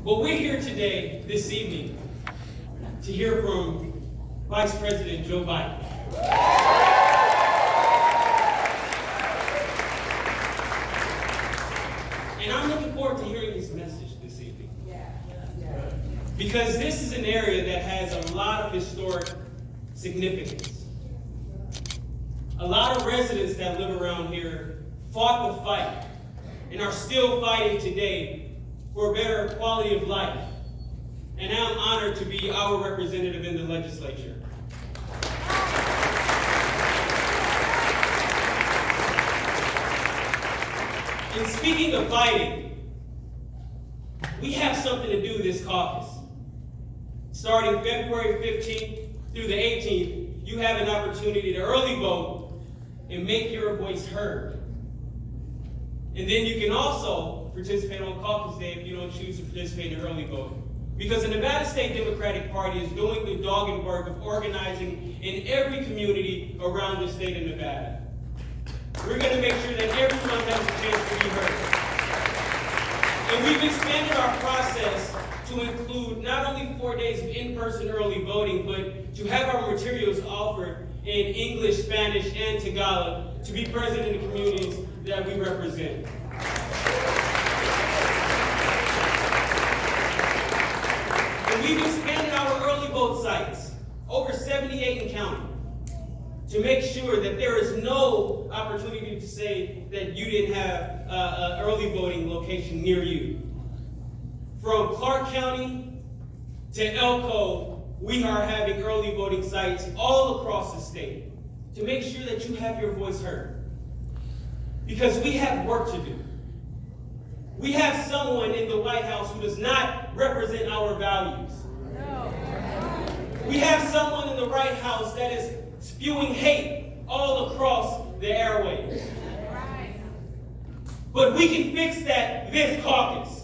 But we're here today, this evening, to hear from Vice President Joe Biden. And I'm looking forward to hearing his message this evening. Because this is an area that has a lot of historic significance. A lot of residents that live around here fought the fight and are still fighting today for a better quality of life. And I'm honored to be our representative in the legislature. And speaking of fighting, we have something to do this caucus. Starting February 15th through the 18th, you have an opportunity to early vote and make your voice heard. And then you can also participate on caucus day if you don't choose to participate in early vote. Because the Nevada State Democratic Party is doing the dogged work of organizing in every community around the state of Nevada. We're going to make sure that everyone has a chance to be heard. And we've expanded our process to include not only 4 days of in-person early voting, but to have our materials offered in English, Spanish, and Tagalog to be present in the communities that we represent. And we've expanded our early vote sites, over 78 and counting, to make sure that there is no opportunity to say that you didn't have an early voting location near you. From Clark County to Elko, we are having early voting sites all across the state to make sure that you have your voice heard. Because we have work to do. We have someone in the White House who does not represent our values. No. We have someone in the White House that is spewing hate all across the airwaves. Right. But we can fix that this caucus.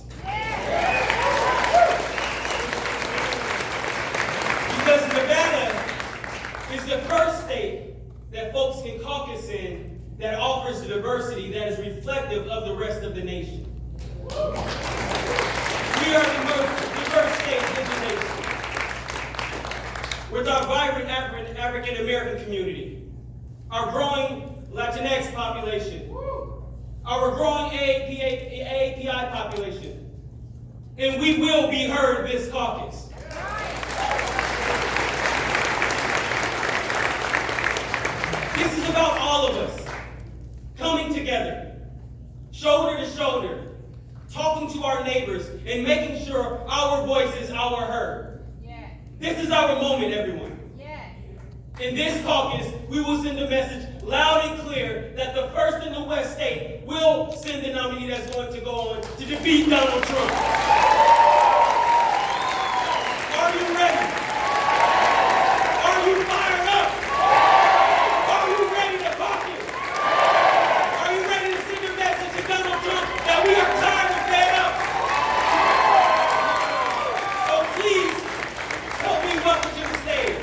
Because Nevada is the first state that folks can caucus in that offers a diversity that is reflective of the rest of the nation. We are the most diverse state in the nation. With our vibrant African American community, our growing Latinx population, our growing AAPI population, and we will be heard this caucus. This is about all of us coming together, shoulder to shoulder, talking to our neighbors, and making sure our voices are heard. Yeah. This is our moment, everyone. Yeah. In this caucus, we will send a message loud and clear that the first in the West State will send the nominee that's going to go on to defeat Donald Trump. Are you ready? Are you fired up? Are you ready to caucus? Are you ready to send a message to Donald Trump that we are tired and fed up? So please, help me welcome to the stage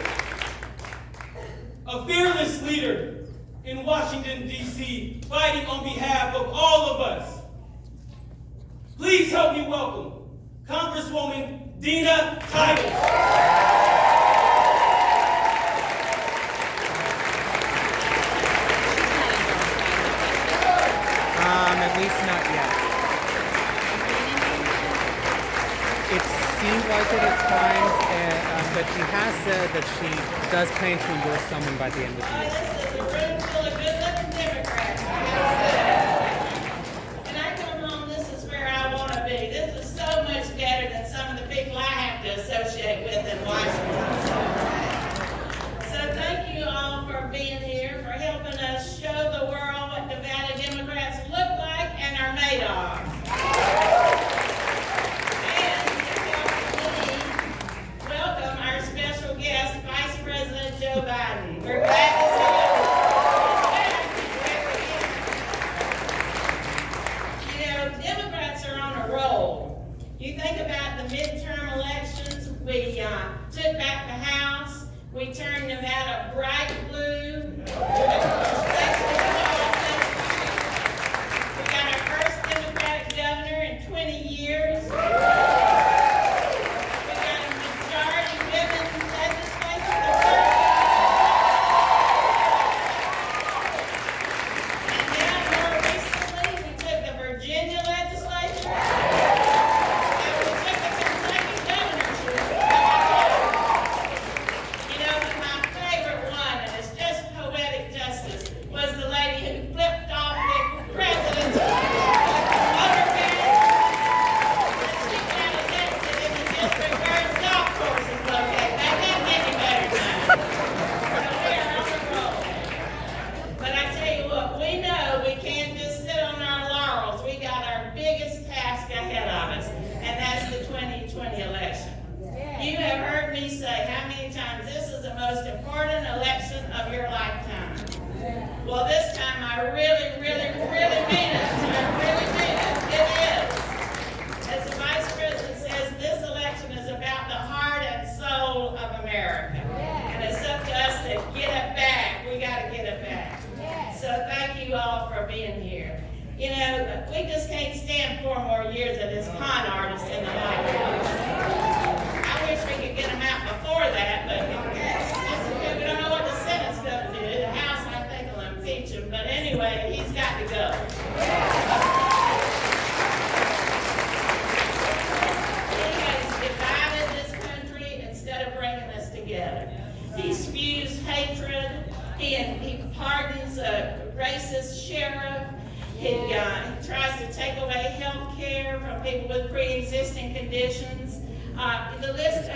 a fearless leader in Washington, D.C., fighting on behalf of all of us. Please help me welcome Congresswoman Dina Titus. At least not yet. It seemed like it at times, but she has said that she does plan to endorse someone by the end of the year. This is a room full of good-looking Democrats. And I come home, this is where I want to be. This is so much better than some of the people I have to associate with in Washington. So thank you all for being here, for helping us show the world what Nevada Democrats look like and are made of. And to help me welcome our special guest, Vice President Joe Biden. We're glad to see you. You know, Democrats are on a roll. You think about the midterm elections, we took back the House, we turned Nevada bright blue. We got our first Democratic governor in 20 years. your lifetime. Well, this time I really, really, really mean it. I really mean it. It is. As the Vice President says, this election is about the heart and soul of America. And it's up to us to get it back. We got to get it back. So thank you all for being here. You know, we just can't stand 4 more years of this con artist in the White House. I wish we could get him out before that, but we don't know what the Senate's going to do. The House, I think, will impeach him. But anyway, he's got to go. He has divided this country instead of bringing us together. He spews hatred. He pardons a racist sheriff. He tries to take away health care from people with pre-existing conditions. The list,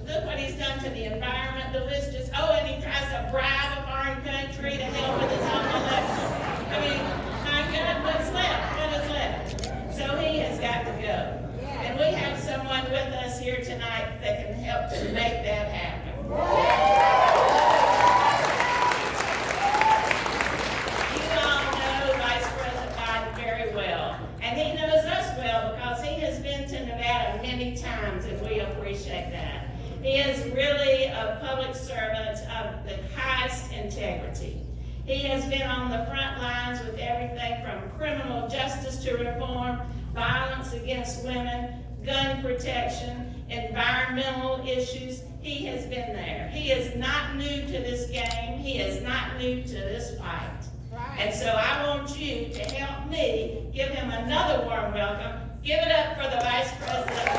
look what he's done to the environment. The list just, and he tries to bribe a foreign country to help with his own election. I mean, my God, what's left? What is left? So he has got to go. And we have someone with us here tonight that can help to make that happen. Many times, and we appreciate that. He is really a public servant of the highest integrity. He has been on the front lines with everything from criminal justice to reform, violence against women, gun protection, environmental issues. He has been there. He is not new to this game. He is not new to this fight. And so I want you to help me give him another warm welcome. Give it up for the Vice President.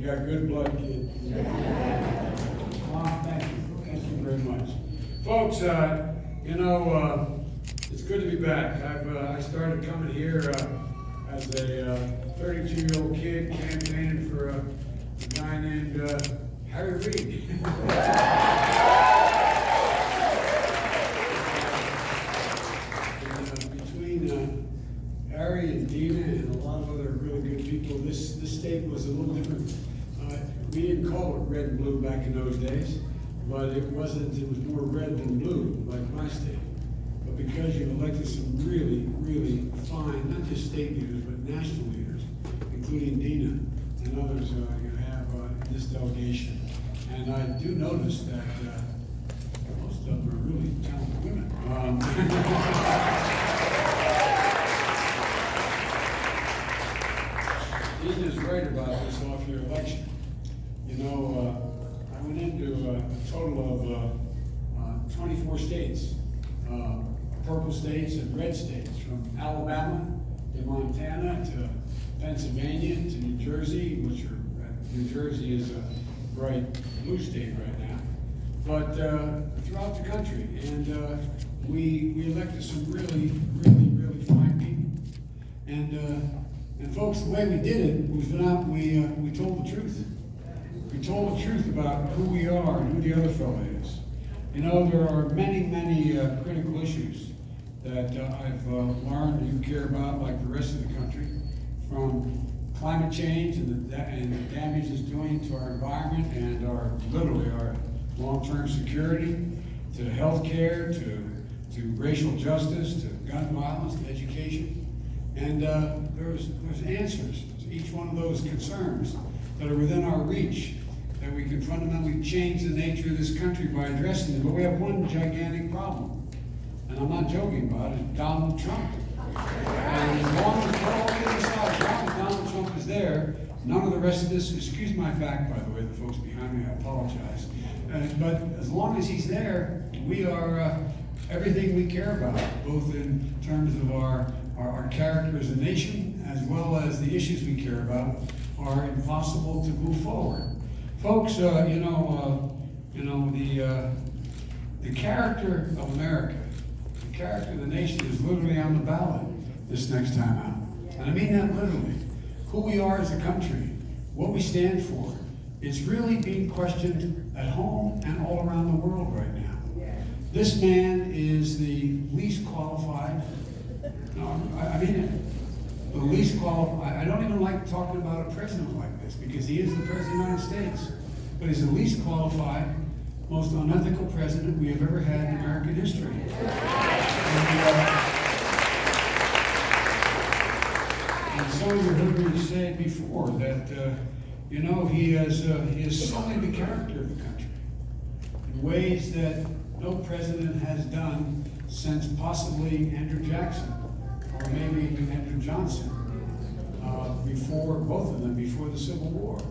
Good blood, kid. Mom, thank you. Thank you very much. Folks, it's good to be back. I started coming here as a 32-year-old kid campaigning for a guy named Harry Reid. Between Harry and Dina and a lot of other really good people, this state was a little different. We didn't call it red and blue back in those days, but it was more red than blue, like my state. But because you've elected some really, really fine, not just state leaders, but national leaders, including Dina and others you have in this delegation. And I do notice that most of them are really talented women. Dina's right about this off-year election. I went into a total of 24 states, purple states and red states, from Alabama to Montana to Pennsylvania to New Jersey, New Jersey is a bright blue state right now, but throughout the country. And we elected some really, really, really fine people. And folks, the way we did it was we told the truth. We told the truth about who we are and who the other fellow is. There are many, many critical issues that I've learned you care about, like the rest of the country, from climate change and the damage it's doing to our environment and our long-term security, to health care, to racial justice, to gun violence, to education. And there's answers to each one of those concerns. that are within our reach, that we can fundamentally change the nature of this country by addressing them. But we have one gigantic problem, and I'm not joking about it, Donald Trump. And as long as Donald Trump is there, none of the rest of this, excuse my back, by the way, the folks behind me, I apologize. But as long as he's there, we are everything we care about, both in terms of our character as a nation, as well as the issues we care about, are impossible to move forward. Folks, the character of America, the character of the nation is literally on the ballot this next time out. And I mean that literally. Who we are as a country, what we stand for, it's really being questioned at home and all around the world right now. This man is the least qualified, no, I mean it, the least qualified. I don't even like talking about a president like this because he is the President of the United States, but he's the least qualified, most unethical president we have ever had in American history. And some of you heard me say it before that he has sullied the character of the country in ways that no president has done since possibly Andrew Jackson or maybe Andrew Johnson, before both of them, before the Civil War.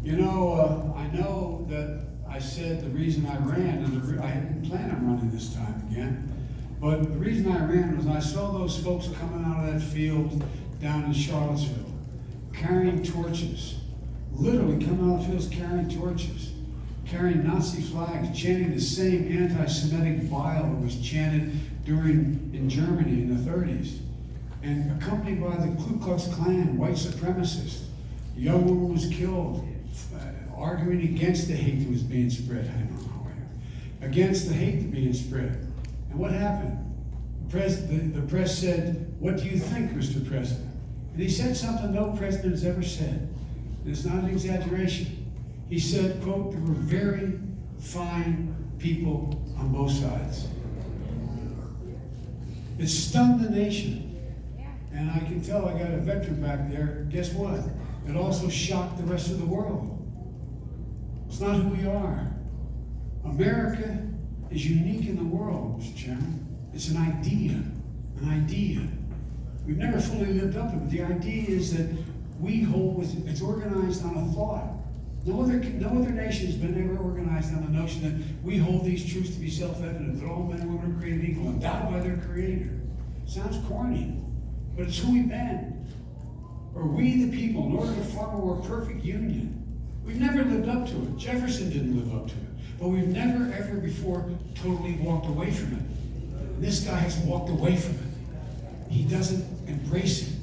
I know that I said the reason I ran, and I didn't plan on running this time again, but the reason I ran was I saw those folks coming out of that field down in Charlottesville, carrying torches, literally coming out of the fields carrying torches, carrying Nazi flags, chanting the same anti-Semitic bile that was chanted in Germany in the 30s, and accompanied by the Ku Klux Klan, white supremacists. A young woman was killed, arguing against the hate that was being spread. I don't know where. Against the hate being spread. And what happened? The press said, "What do you think, Mr. President?" And he said something no president has ever said. And it's not an exaggeration. He said, quote, "There were very fine people on both sides." It stunned the nation. And I can tell I got a veteran back there. Guess what? It also shocked the rest of the world. It's not who we are. America is unique in the world, Mr. Chairman. It's an idea. An idea. We've never fully lived up to it, but the idea is that it's organized on a thought. No other nation has been ever organized on the notion that we hold these truths to be self-evident, that all men and women are created equal, endowed by their Creator. Sounds corny, but it's who we've been. Or we the people, in order to form a more perfect union. We've never lived up to it. Jefferson didn't live up to it. But we've never, ever before totally walked away from it. And this guy has walked away from it. He doesn't embrace it.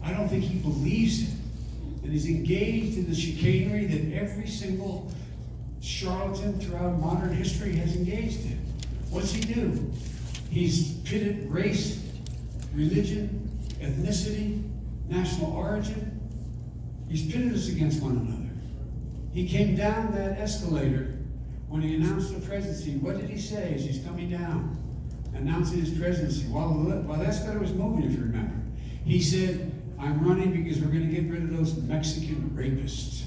I don't think he believes it. And he's engaged in the chicanery that every single charlatan throughout modern history has engaged in. What's he do? He's pitted race, religion, ethnicity, national origin. He's pitted us against one another. He came down that escalator when he announced the presidency. What did he say as he's coming down, announcing his presidency? While the escalator was moving, if you remember, he said, "I'm running because we're going to get rid of those Mexican rapists."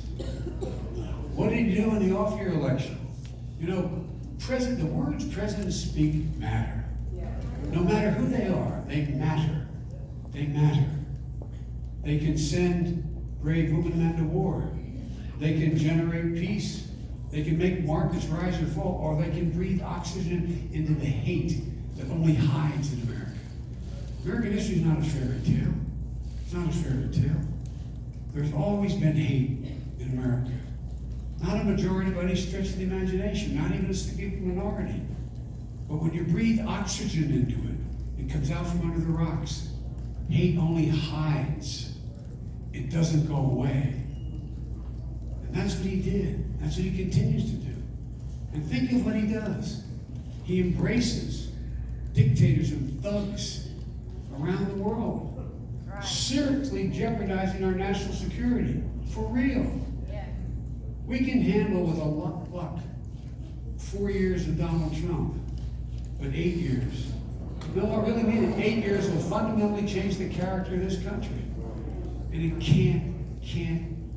What did he do in the off-year election? The words presidents speak matter. No matter who they are, they matter. They matter. They can send brave women and men to war. They can generate peace. They can make markets rise or fall, or they can breathe oxygen into the hate that only hides in America. American history is not a fairy tale. It's not a fairy tale. There's always been hate in America. Not a majority by any stretch of the imagination, not even a significant minority. But when you breathe oxygen into it, it comes out from under the rocks. Hate only hides. It doesn't go away. And that's what he did. That's what he continues to do. And think of what he does. He embraces dictators and thugs around the world, seriously jeopardizing our national security. For real. We can handle with a lot of luck 4 years of Donald Trump, but 8 years. No, I really mean it. 8 years will fundamentally change the character of this country. And it can't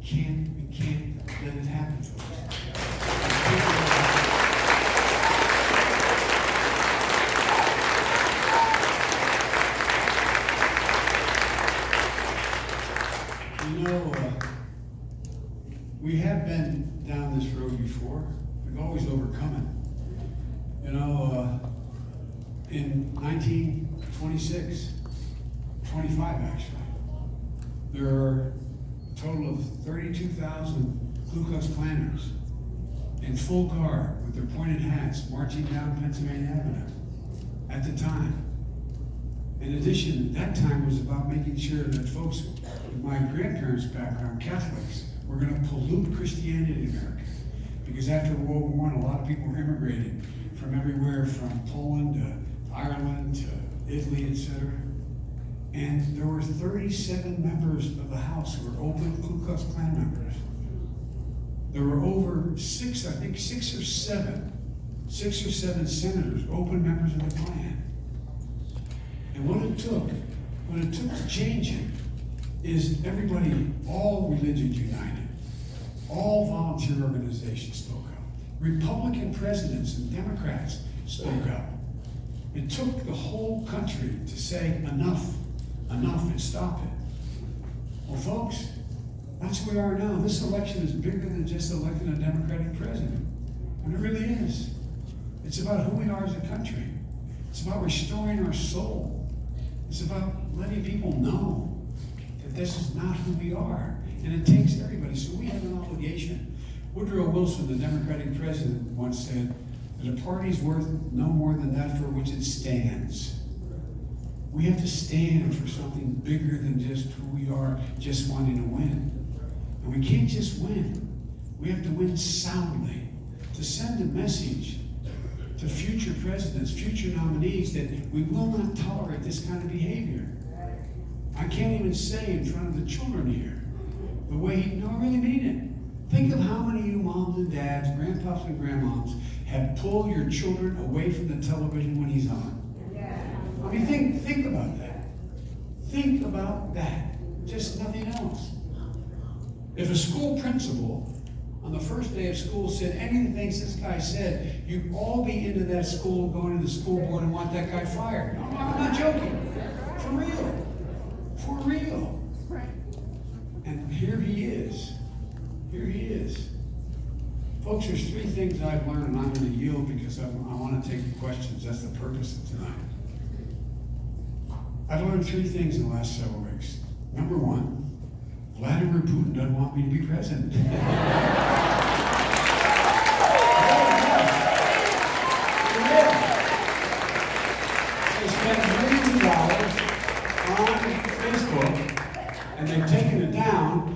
be can't let it happen, folks. You know, we have been down this road before. We've always overcome it. You know, in 1926, 25 actually, there are a total of 32,000 Ku Klux Klanners in full garb with their pointed hats marching down Pennsylvania Avenue at the time. In addition, that time was about making sure that folks with my grandparents' background, Catholics, were going to pollute Christianity in America. Because after World War I, a lot of people were immigrating from everywhere, from Poland to Ireland to Italy, etc. And there were 37 members of the House who were open Ku Klux Klan members. There were over six or seven senators, open members of the Klan. And what it took to change it is everybody, all religions united, all volunteer organizations spoke up. Republican presidents and Democrats spoke up. It took the whole country to say enough, and stop it. Well, folks, that's where we are now. This election is bigger than just electing a Democratic president. And it really is. It's about who we are as a country. It's about restoring our soul. It's about letting people know that this is not who we are. And it takes everybody. So we have an obligation. Woodrow Wilson, the Democratic president, once said that a party's worth no more than that for which it stands. We have to stand for something bigger than just who we are, just wanting to win. And we can't just win. We have to win soundly, to send a message to future presidents, future nominees, that we will not tolerate this kind of behavior. I can't even say in front of the children here the way, no, I really mean it. Think of how many of you moms and dads, grandpas and grandmoms have pulled your children away from the television when he's on. I mean, think about that. Think about that. Just nothing else. If a school principal on the first day of school said any of the things this guy said, you'd all be into that school, going to the school board and want that guy fired. No, I'm not joking. For real. For real. And here he is. Here he is. Folks, there's three things I've learned, and I'm going to yield because I want to take questions. That's the purpose of tonight. I've learned three things in the last several weeks. Number one, Vladimir Putin doesn't want me to be president. They spent millions of dollars on Facebook, and they've taken it down,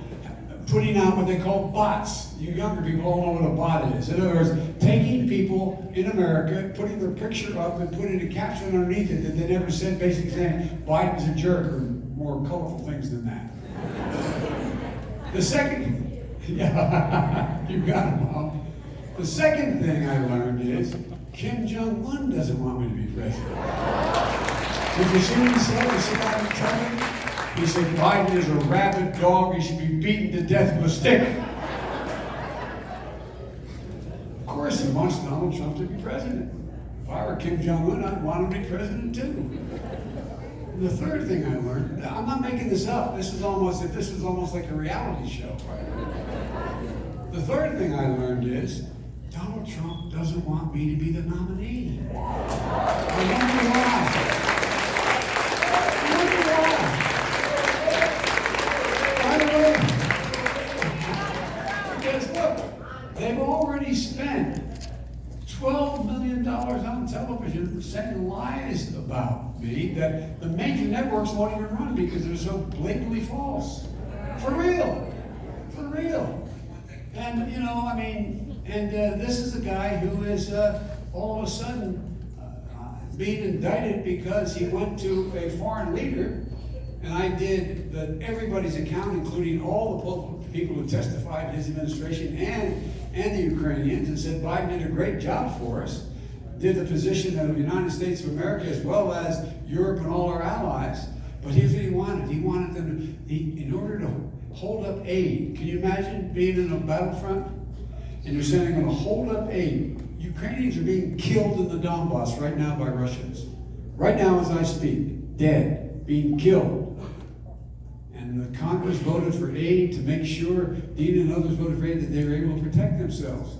putting out what they call bots. You younger people all know what a bot is. In other words, taking people in America, putting their picture up and putting a caption underneath it that they never said, basically saying Biden's a jerk, or more colorful things than that. The second, yeah, you got it, Mom. The second thing I learned is Kim Jong-un doesn't want me to be president. Did you see what he said? He said on the television? He said Biden is a rabid dog. He should be beaten to death with a stick. Of course, he wants Donald Trump to be president. If I were Kim Jong-un, I'd want him to be president too. And the third thing I learned, I'm not making this up. This is almost like a reality show, right? The third thing I learned is Donald Trump doesn't want me to be the nominee. I wonder why. By the way, because look, they've already spent $12 million on television saying lies about me that the major networks won't even run because they're so blatantly false. For real. For real. And, you know, I mean, this is a guy who is all of a sudden being indicted because he went to a foreign leader, and I did everybody's account, including all the people who testified in his administration and the Ukrainians, and said Biden did a great job for us, did the position of the United States of America as well as Europe and all our allies. But here's what he wanted. He wanted them to, in order to hold up aid. Can you imagine being in a battlefront? And you're saying they're going to hold up aid. Ukrainians are being killed in the Donbass right now by Russians. Right now as I speak, dead, being killed. And the Congress voted for aid to make sure, Dean and others voted for aid, that they were able to protect themselves.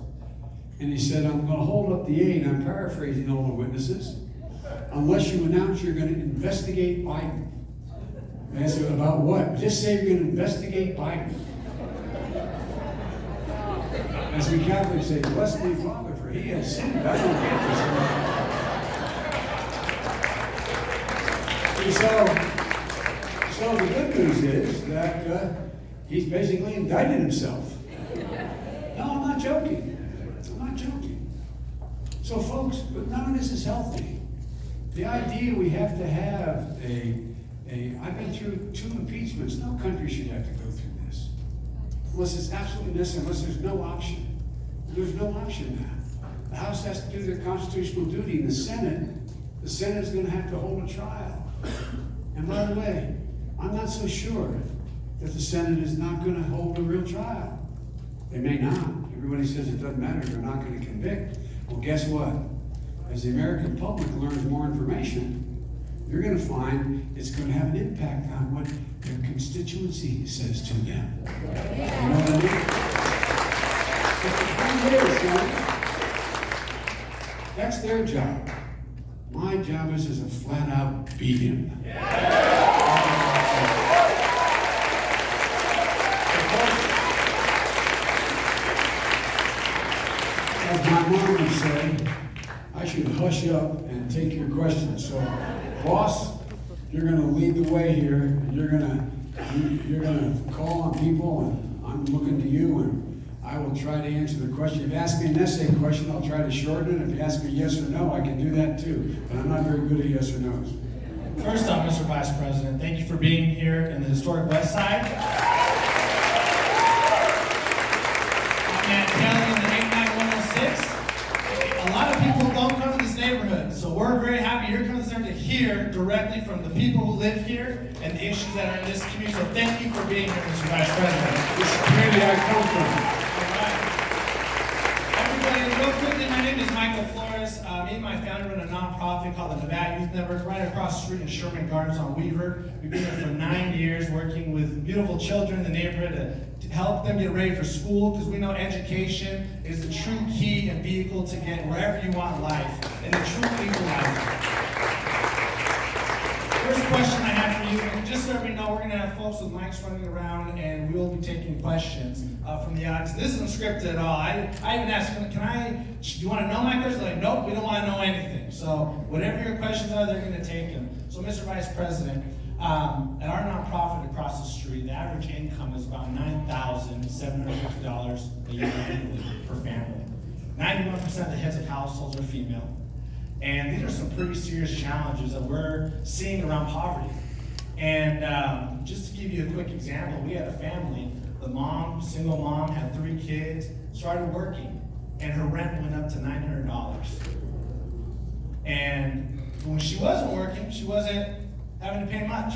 And he said, I'm going to hold up the aid. I'm paraphrasing all the witnesses. Unless you announce you're going to investigate Biden. And I said, about what? Just say you're going to investigate Biden. As we Catholics say, bless me, Father, for he has sinned. I don't get this. So the good news is that he's basically indicted himself. No, I'm not joking. I'm not joking. So folks, but none of this is healthy. The idea we have to have I've been through 2 impeachments. No country should have to go through this. Unless it's absolutely necessary, unless there's no option. There's no option now. The House has to do their constitutional duty, and the Senate's going to have to hold a trial. And by the way, I'm not so sure that the Senate is not going to hold a real trial. They may not. Everybody says it doesn't matter, they're not going to convict. Well, guess what? As the American public learns more information, you're going to find it's going to have an impact on what their constituency says to them. You know what I mean? But the thing is, that's their job. My job is to flat out beat him. As my mom would say, I should hush up and take your questions. So, boss, you're going to lead the way here, and you're going to call on people, and I'm looking to you, and I will try to answer the question. If you ask me an essay question, I'll try to shorten it. If you ask me yes or no, I can do that too. But I'm not very good at yes or no's. First off, Mr. Vice President, thank you for being here in the historic West Side. I'm at Kelly in the 89106. A lot of people don't come to this neighborhood, so we're very happy you're coming to hear directly from the people who live here and the issues that are in this community. So thank you for being here, Mr. Vice President. This is the community I come from. Everybody, real quickly, my name is Michael Flores. Me and my family run a nonprofit called the Nevada Youth Network right across the street in Sherman Gardens on Weaver. We've been here for 9 years working with beautiful children in the neighborhood to help them get ready for school, because we know education is the true key and vehicle to get wherever you want in life and the true equalizer. First question I have for you, and just so everybody know, we're going to have folks with mics running around, and we will be taking questions from the audience. This isn't scripted at all. I even asked, do you want to know my questions? They're like, nope, we don't want to know anything. So whatever your questions are, they're going to take them. So Mr. Vice President, at our nonprofit across the street, the average income is about $9,750 a year annually per family. 91% of the heads of households are female. And these are some pretty serious challenges that we're seeing around poverty. And just to give you a quick example, we had a family, the mom, single mom, had 3 kids, started working, and her rent went up to $900. And when she wasn't working, she wasn't having to pay much.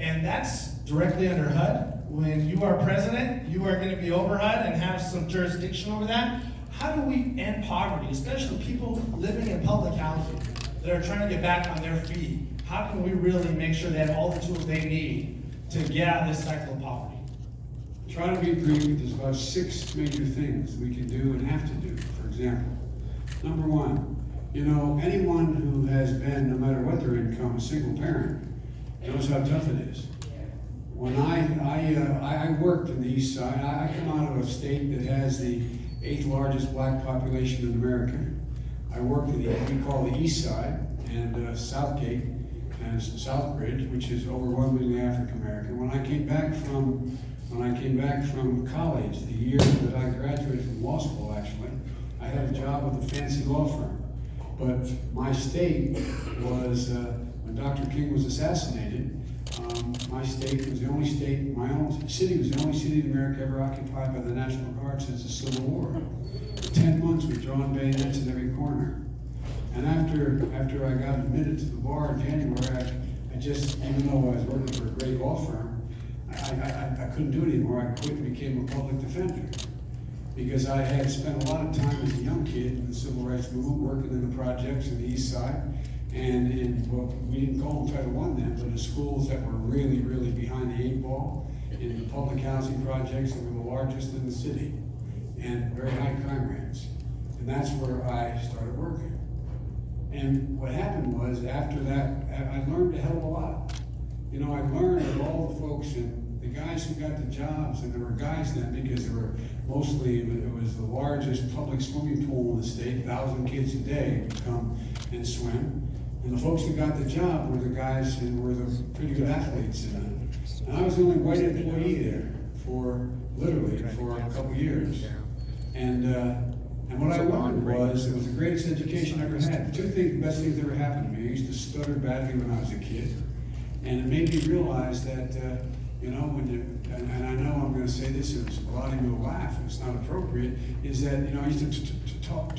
And that's directly under HUD. When you are president, you are going to be over HUD and have some jurisdiction over that. How do we end poverty, especially people living in public housing that are trying to get back on their feet? How can we really make sure they have all the tools they need to get out of this cycle of poverty? Try to be brief. There's about 6 major things we can do and have to do. For example, number 1, anyone who has been, no matter what their income, a single parent, knows how tough it is. When I worked in the East Side, I come out of a state that has the 8th largest black population in America. I worked in what we call the East Side and Southgate and Southbridge, which is overwhelmingly African American. When I came back from college, the year that I graduated from law school, actually, I had a job with a fancy law firm. But my state was, when Dr. King was assassinated, my state was the only state, my own city was the only city in America ever occupied by the National Guard since the Civil War. For 10 months we'd drawn bayonets in every corner. And after I got admitted to the bar in January, I just, even though I was working for a great law firm, I I couldn't do it anymore. I quit and became a public defender. Because I had spent a lot of time as a young kid in the civil rights movement, working in the projects in the east side, and in, well, we didn't call them Title I then, but in schools that were really, really behind the 8 ball, in the public housing projects that were the largest in the city, and very high crime rates. And that's where I started working. And what happened was, after that, I learned a hell of a lot. You know, I learned of all the folks and the guys who got the jobs, and there were guys then, because there were mostly, it was the largest public swimming pool in the state, 1,000 kids a day would come and swim. And the folks who got the job were the guys who were the pretty good athletes in it. And I was the only white employee there for, literally, for a couple years. And what I learned was, it was the greatest education I ever had. Two things, best things that ever happened to me. I used to stutter badly when I was a kid. And it made me realize that, you know, when you, and I know I'm gonna say this, and a lot of you will laugh, it's not appropriate, is that, you know, I used to talk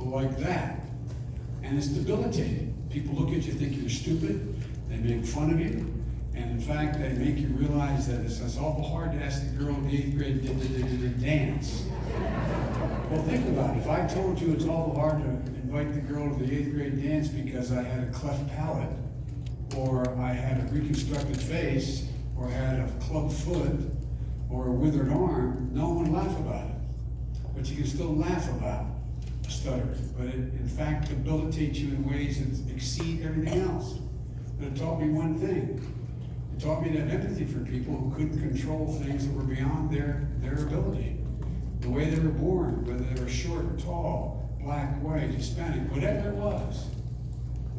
like that. And it's debilitating. People look at you, think you're stupid, they make fun of you, and in fact, they make you realize that it's awful hard to ask the girl in the 8th grade to dance. Well, think about it. If I told you it's awful hard to invite the girl to the 8th grade dance because I had a cleft palate, or I had a reconstructed face, or had a club foot, or a withered arm, no one would laugh about it. But you can still laugh about stuttering, but it, in fact, debilitates you in ways that exceed everything else. But it taught me one thing. It taught me to have empathy for people who couldn't control things that were beyond their ability. The way they were born, whether they were short, tall, black, white, Hispanic, whatever it was.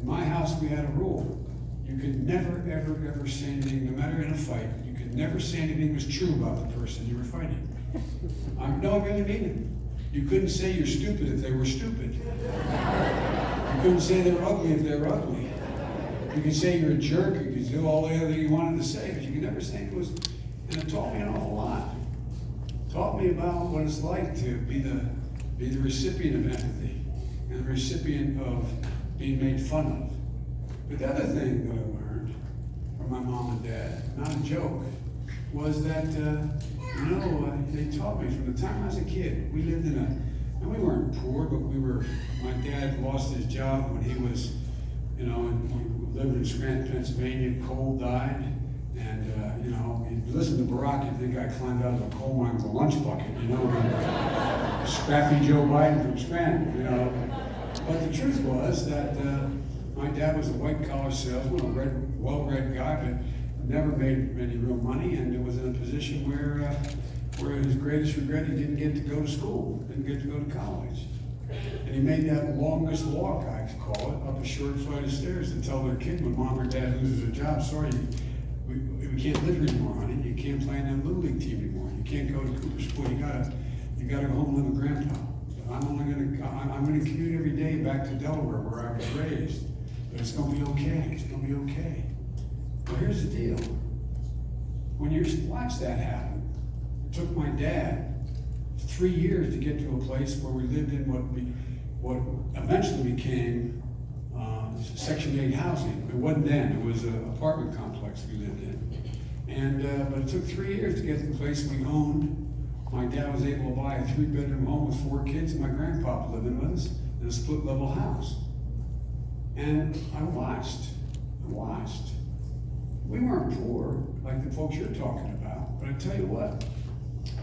In my house, we had a rule. You could never, ever, ever say anything, no matter in a fight, you could never say anything was true about the person you were fighting. No, I really mean it. You couldn't say you're stupid if they were stupid. You couldn't say they were ugly if they were ugly. You could say you're a jerk, you could do all the other thing you wanted to say, but you could never say it was, and it taught me an awful lot. It taught me about what it's like to be the recipient of empathy, and the recipient of being made fun of. But the other thing that I learned from my mom and dad, not a joke, was that, they taught me from the time I was a kid. We lived and we weren't poor, but my dad lost his job when he was, and we lived in Scranton, Pennsylvania. Coal died, and, if you listen to Barack, you'd think I climbed out of a coal mine with a lunch bucket, Scrappy Joe Biden from Scranton, But the truth was that my dad was a white-collar salesman, a well-read guy, but never made any real money, and was in a position where his greatest regret, he didn't get to go to school, didn't get to go to college. And he made that longest walk, I call it, up a short flight of stairs to tell their kid when mom or dad loses their job, sorry, we can't live here anymore, honey. You can't play in that Little League team anymore. You can't go to Cooper School. You gotta go home and live with grandpa. I'm gonna commute every day back to Delaware where I was raised. But it's gonna be okay. It's gonna be okay. Well, here's the deal. When you watch that happen, it took my dad 3 years to get to a place where we lived in what eventually became Section 8 housing. It wasn't then, it was an apartment complex we lived in. But it took 3 years to get to the place we owned. My dad was able to buy a 3-bedroom home with 4 kids, and my grandpa living with us in a split-level house. And I watched. We weren't poor like the folks you're talking about, but I tell you what,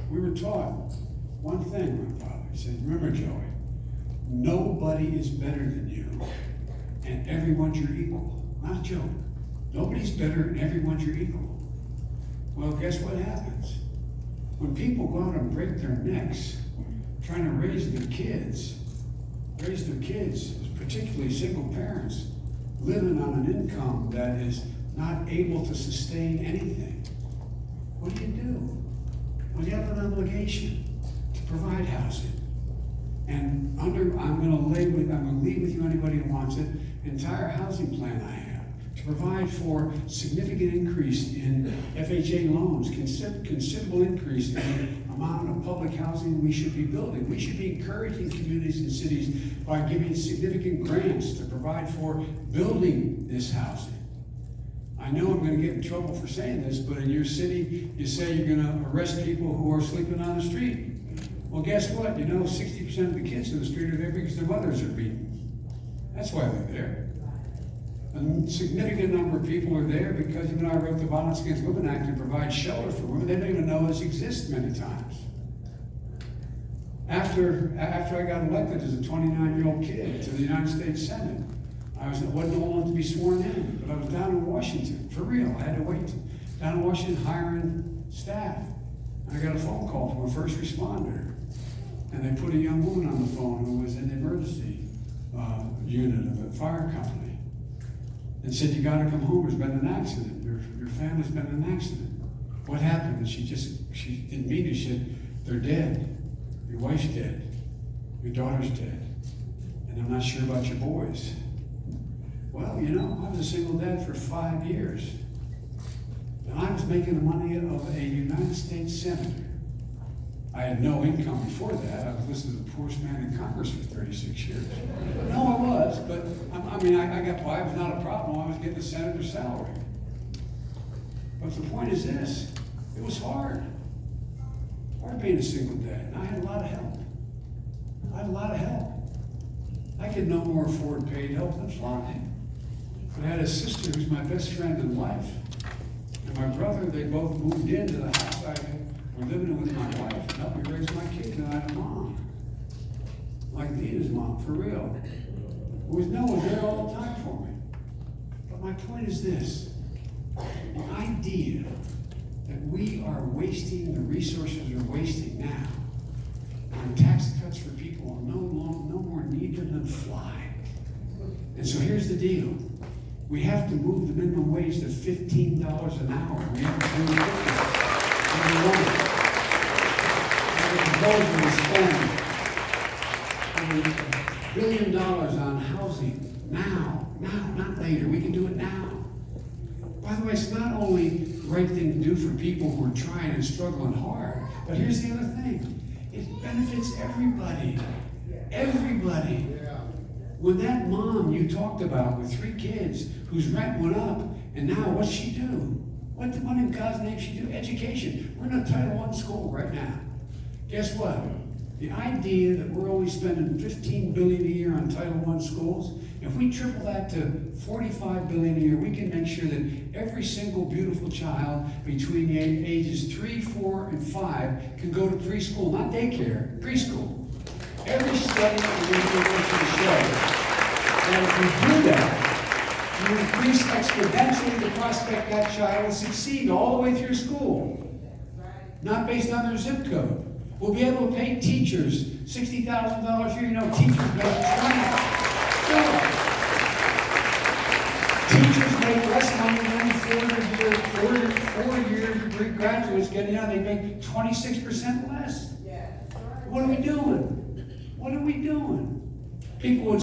we were taught one thing, my father. He said, remember, Joey, nobody is better than you, and everyone's your equal. Not a joke. Nobody's better and everyone's your equal. Well, guess what happens? When people go out and break their necks trying to raise their kids, particularly single parents, living on an income that is not able to sustain anything, what do? Well, you have an obligation to provide housing. And I'm gonna leave with you, anybody who wants it, entire housing plan I have to provide for significant increase in FHA loans, considerable increase in the amount of public housing we should be building. We should be encouraging communities and cities by giving significant grants to provide for building this housing. I know I'm gonna get in trouble for saying this, but in your city, you say you're gonna arrest people who are sleeping on the street. Well, guess what? You know, 60% of the kids in the street are there because their mothers are beaten. That's why they're there. A significant number of people are there because even though I wrote the Violence Against Women Act to provide shelter for women, they don't even know this exists many times. After I got elected as a 29-year-old kid to the United States Senate, I wasn't old enough to be sworn in, but I was down in Washington, for real, I had to wait. Down in Washington hiring staff. And I got a phone call from a first responder. And they put a young woman on the phone who was in the emergency unit of the fire company. And said, you gotta come home, there's been an accident. Your family's been in an accident. What happened? And she didn't mean it, she said, they're dead. Your wife's dead. Your daughter's dead. And I'm not sure about your boys. Well, you know, I was a single dad for 5 years. And I was making the money of a United States senator. I had no income before that. I was listed as the poorest man in Congress for 36 years. No, I was, but I got by. It was not a problem. I was getting a senator's salary. But the point is this, it was hard. Hard being a single dad. And I had a lot of help. I could no more afford paid help than flying. But I had a sister who's my best friend in life. And my brother, they both moved into the house I were living in with my wife and helped me raise my kids. And I had a mom. Like Dina's mom, for real. Who was there all the time for me. But my point is this. The idea that we are wasting the resources we're wasting now on tax cuts for people who are no more needed than fly. And so here's the deal. We have to move the minimum wage to $15 an hour. We have to do it $1 billion on housing now, not later. We can do it now. By the way, it's not only the right thing to do for people who are trying and struggling hard, but here's the other thing. It benefits everybody. Everybody. When that mom you talked about with 3 kids whose rent went up, and now what's she do? What in God's name she do? Education. We're in a Title I school right now. Guess what? The idea that we're only spending $15 billion a year on Title I schools, if we triple that to $45 billion a year, we can make sure that every single beautiful child between the ages 3, 4, and 5 can go to preschool, not daycare, preschool. Every study in the university shows that if you do that, you increase exponentially the prospect that child will succeed all the way through school, not based on their zip code. We'll be able to pay teachers $60,000 a year. You know, teachers make Teachers make less money than four-year degree graduates getting out. They make 26% less. What are we doing? People would